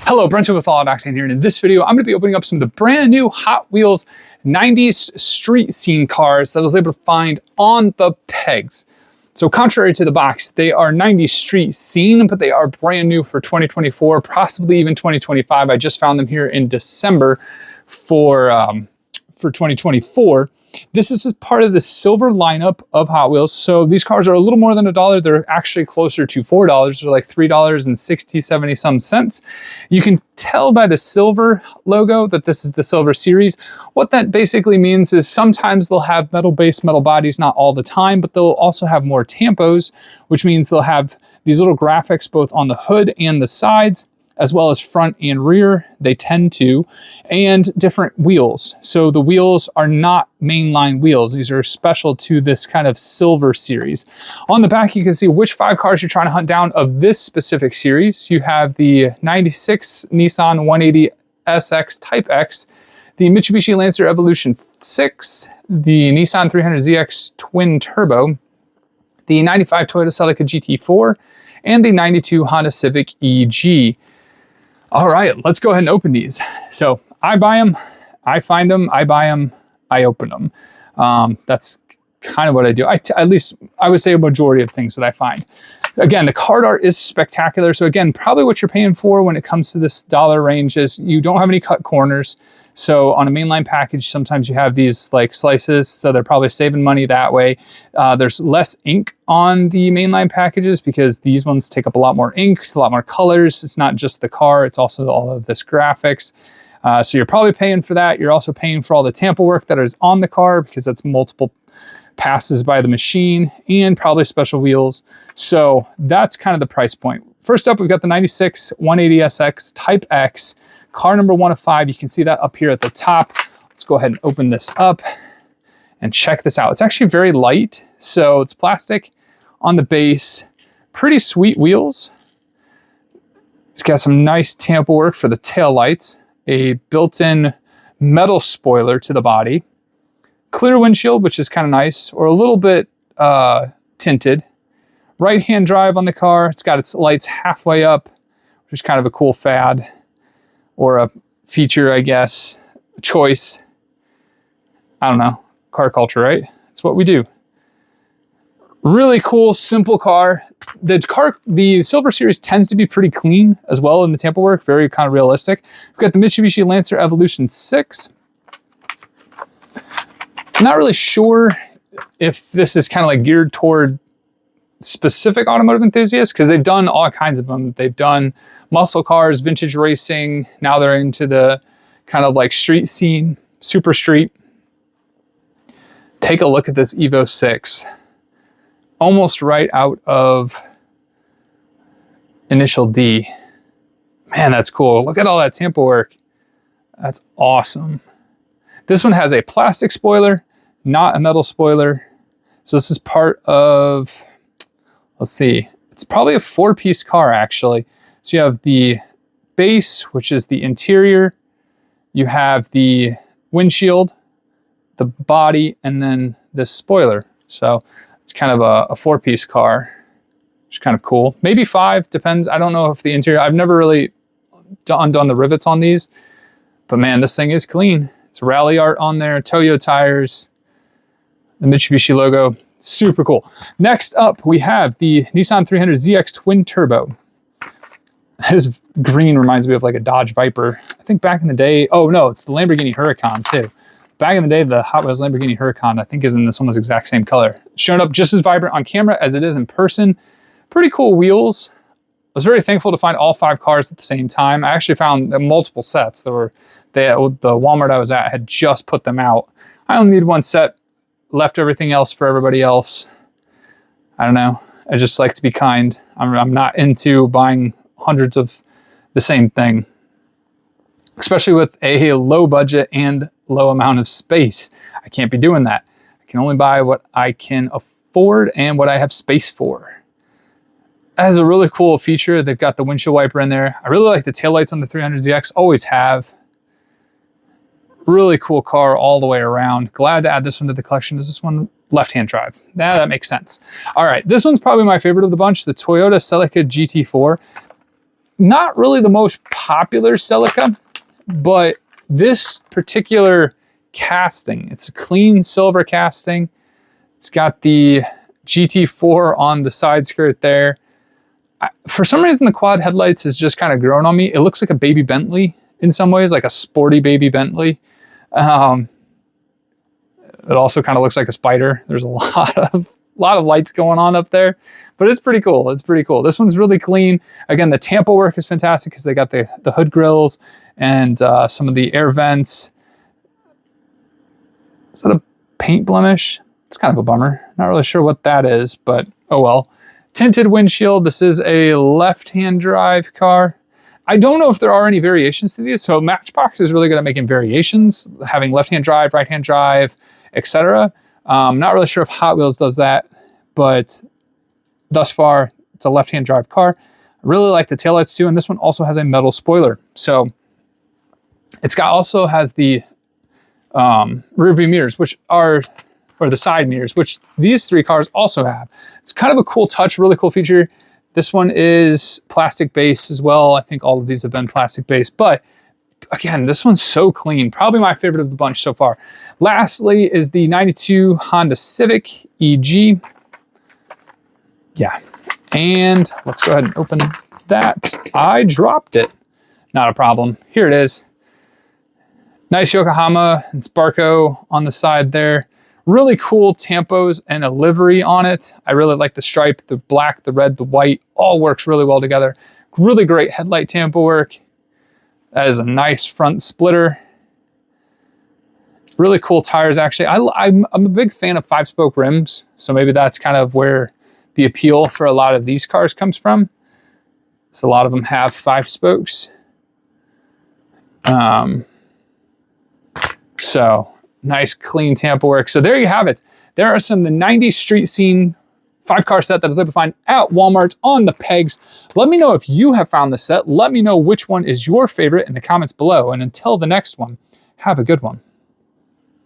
Hello, Brent with All Out Octane here, and in this video, I'm going to be opening up some of the brand new Hot Wheels 90s street scene cars that I was able to find on the pegs. So contrary to the box, they are 90s street scene, but they are brand new for 2024, possibly even 2025. I just found them here in December for 2024. This is part of the silver lineup of Hot Wheels. So these cars are a little more than $1. They're actually closer to $4. They're like $3.60, 70 some cents. You can tell by the silver logo that this is the silver series. What that basically means is sometimes they'll have metal-based metal bodies, not all the time, but they'll also have more tampos, which means they'll have these little graphics both on the hood and the sides, as well as front and rear, they tend to, and different wheels. So the wheels are not mainline wheels. These are special to this kind of silver series. On the back, you can see which 5 cars you're trying to hunt down of this specific series. You have the 96 Nissan 180 SX Type X, the Mitsubishi Lancer Evolution VI, the Nissan 300ZX Twin Turbo, the 95 Toyota Celica GT-Four, and the 92 Honda Civic EG. All right, let's go ahead and open these. So I buy them, I find them, I buy them, I open them. That's kind of what I do. At least I would say a majority of things that I find. Again, the card art is spectacular. So again, probably what you're paying for when it comes to this dollar range is you don't have any cut corners. So on a mainline package, sometimes you have these like slices, so they're probably saving money that way. There's less ink on the mainline packages because these ones take up a lot more ink, a lot more colors. It's not just the car, it's also all of this graphics. So you're probably paying for that. You're also paying for all the tampo work that is on the car because that's multiple passes by the machine and probably special wheels. So that's kind of the price point. First up, we've got the 96 180SX Type X. Car number 1 of 5, you can see that up here at the top. Let's go ahead and open this up and check this out. It's actually very light, so it's plastic on the base. Pretty sweet wheels. It's got some nice tampo work for the tail lights, a built-in metal spoiler to the body, clear windshield, which is kind of nice, or a little bit tinted. Right-hand drive on the car. It's got its lights halfway up, which is kind of a cool fad. Or a feature, I guess, a choice. I don't know, car culture, right? It's what we do. Really cool, simple car. The Silver Series tends to be pretty clean as well in the tampo work, very kind of realistic. We've got the Mitsubishi Lancer Evolution VI. I'm not really sure if this is kind of like geared toward specific automotive enthusiasts because they've done all kinds of them. They've done muscle cars, vintage racing. Now they're into the kind of like street scene, super street. Take a look at this Evo 6. Almost right out of Initial D. Man, that's cool. Look at all that tampo work. That's awesome. This one has a plastic spoiler, not a metal spoiler. So this is part of, let's see, it's probably a 4-piece car actually. So you have the base, which is the interior. You have the windshield, the body, and then this spoiler. So it's kind of a 4-piece car, which is kind of cool. Maybe 5, depends. I don't know if the interior, I've never really undone the rivets on these, but man, this thing is clean. It's rally art on there, Toyo tires, the Mitsubishi logo, super cool. Next up, we have the Nissan 300ZX Twin Turbo. This green reminds me of like a Dodge Viper. I think back in the day, oh no, it's the Lamborghini Huracan too. Back in the day, the Hot Wheels Lamborghini Huracan, I think is in this almost exact same color. Showing up just as vibrant on camera as it is in person. Pretty cool wheels. I was very thankful to find all 5 cars at the same time. I actually found multiple sets. The Walmart I was at had just put them out. I only need 1 set, left everything else for everybody else. I don't know. I just like to be kind. I'm not into buying hundreds of the same thing, especially with a low budget and low amount of space. I can't be doing that. I can only buy what I can afford and what I have space for. It has a really cool feature. They've got the windshield wiper in there. I really like the taillights on the 300ZX, always have. Really cool car all the way around. Glad to add this one to the collection. Is this one left-hand drive? Yeah, that makes sense. All right, this one's probably my favorite of the bunch, the Toyota Celica GT-Four. Not really the most popular Celica, but this particular casting, it's a clean silver casting. It's got the GT-Four on the side skirt there. For some reason, the quad headlights has just kind of grown on me. It looks like a baby Bentley in some ways, like a sporty baby Bentley. It also kind of looks like a Spider. There's a lot of lights going on up there, but it's pretty cool. It's pretty cool. This one's really clean. Again, the tampo work is fantastic because they got the hood grills and some of the air vents. Is that a paint blemish? It's kind of a bummer. Not really sure what that is, but oh well. Tinted windshield. This is a left-hand drive car. I don't know if there are any variations to these. So Matchbox is really good at making variations, having left-hand drive, right-hand drive, etc. Not really sure if Hot Wheels does that, but thus far, it's a left-hand drive car. I really like the taillights too, and this one also has a metal spoiler. So also has the rear view mirrors, or the side mirrors, which these three cars also have. It's kind of a cool touch, really cool feature. This one is plastic base as well. I think all of these have been plastic base, but again, this one's so clean. Probably my favorite of the bunch so far. Lastly is the 92 Honda Civic EG. Yeah, and let's go ahead and open that. I dropped it. Not a problem. Here it is. Nice Yokohama and Sparco on the side there. Really cool tampos and a livery on it. I really like the stripe, the black, the red, the white, all works really well together. Really great headlight tampo work. That is a nice front splitter. Really cool tires, actually. I'm a big fan of 5-spoke rims, so maybe that's kind of where the appeal for a lot of these cars comes from. So a lot of them have 5 spokes. So nice clean tampo work. So there you have it. There are some of the 90s street scene 5-car set that I was able to find at Walmart on the pegs. Let me know if you have found this set. Let me know which one is your favorite in the comments below. And until the next one, have a good one.